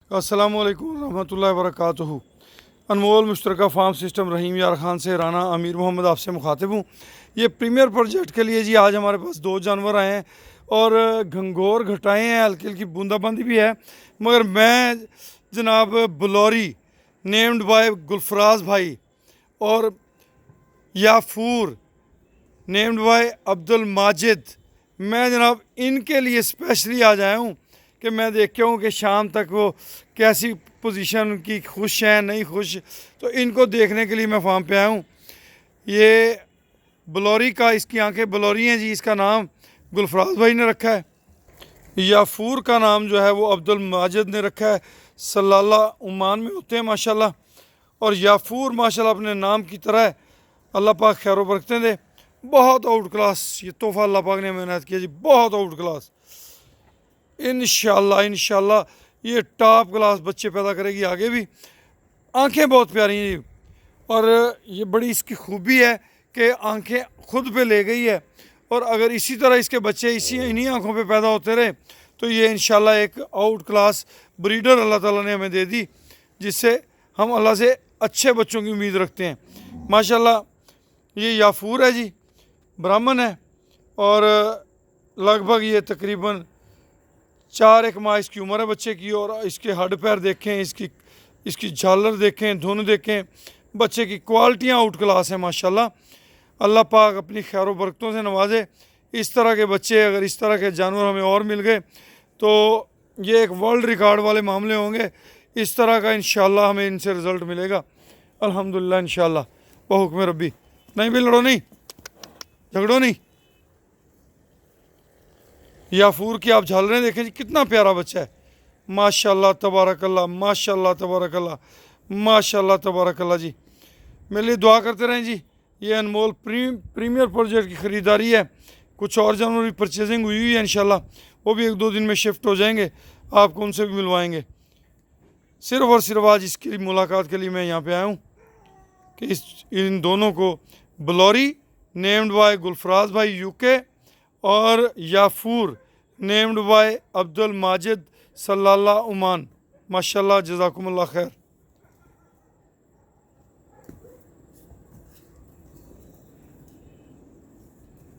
अस्सलामुअलैकुम रहमतुल्लाहि व बरकातुहू। अनमोल मुश्तरका फार्म सिस्टम रहीम यार खान से राना अमीर मोहम्मद आपसे मुखातिब हूँ। ये प्रीमियर प्रोजेक्ट के लिए जी आज हमारे पास दो जानवर आए हैं और घंघोर घटाएँ हैं, हल्की हल्की बूंदाबांदी भी है, मगर मैं जनाब बलौरी नेम्ड बाय गुलफराज भाई और याफूर नेम्ड बाय अब्दुल माजिद, मैं जनाब इनके लिए स्पेशली आज आया हूँ कि मैं देख के हूँ कि शाम तक वो कैसी पोजीशन उनकी, खुश हैं नहीं खुश, तो इनको देखने के लिए मैं फार्म पे आया हूँ। ये बलौरी का, इसकी आंखें बलौरी हैं जी, इसका नाम गुलफराज भाई ने रखा है। याफूर का नाम जो है वो अब्दुल माजिद ने रखा है। सलाला ओमान में होते हैं माशाल्लाह। और याफूर माशाल्लाह अपने नाम की तरह है, अल्लाह पाक खैर बरकतें दे। बहुत आउट क्लास ये तोहफ़ा अल्लाह पाक ने मेहनत किया जी, बहुत आउट क्लास। इंशाल्लाह ये टॉप क्लास बच्चे पैदा करेगी आगे भी। आंखें बहुत प्यारी हैं जी, और ये बड़ी इसकी खूबी है कि आंखें खुद पे ले गई है, और अगर इसी तरह इसके बच्चे इन्हीं आंखों पे पैदा होते रहे तो ये इंशाल्लाह एक आउट क्लास ब्रीडर अल्लाह ताला ने हमें दे दी, जिससे हम अल्लाह से अच्छे बच्चों की उम्मीद रखते हैं माशाल्लाह। ये याफूर है जी, ब्राह्मण है, और लगभग ये तकरीबन 4 माह इसकी उम्र है बच्चे की। और इसके हड्ड पैर देखें, इसकी झालर देखें, धुन देखें, बच्चे की क्वालिटियाँ आउट क्लास हैं माशाल्लाह। अल्लाह पाक अपनी खैर बरकतों से नवाजे। इस तरह के बच्चे, अगर इस तरह के जानवर हमें और मिल गए तो ये एक वर्ल्ड रिकॉर्ड वाले मामले होंगे। इस तरह का इंशाल्लाह हमें इनसे रिज़ल्ट मिलेगा अल्हम्दुलिल्लाह इंशाल्लाह बहुक्म रब्बी। नहीं भी लड़ो नहीं, झगड़ो नहीं। याफूर की आप झालरें देखें जी, कितना प्यारा बच्चा है माशाल्लाह तबारकल्लाह, माशाल्लाह तबारकल्लाह, माशाल्लाह तबारकल्लाह जी। मेरे लिए दुआ करते रहें जी। ये अनमोल प्रीमियर प्रोजेक्ट की ख़रीदारी है। कुछ और जानवर की परचेजिंग हुई है इंशाल्लाह, वो भी 1-2 दिन में शिफ्ट हो जाएंगे, आपको उनसे भी मिलवाएंगे। सिर्फ़ और सिर्फ आज इसकी मुलाकात के लिए मैं यहाँ पे आया हूँ कि इन दोनों को बलौरी नेम्ड बाय गुलफराज भाई यूके और याफूर नेम्ड बाय अब्दुल माजिद सल्लल्लाहु ओमान, माशाल्लाह जज़ाकुमुल्लाह खैर।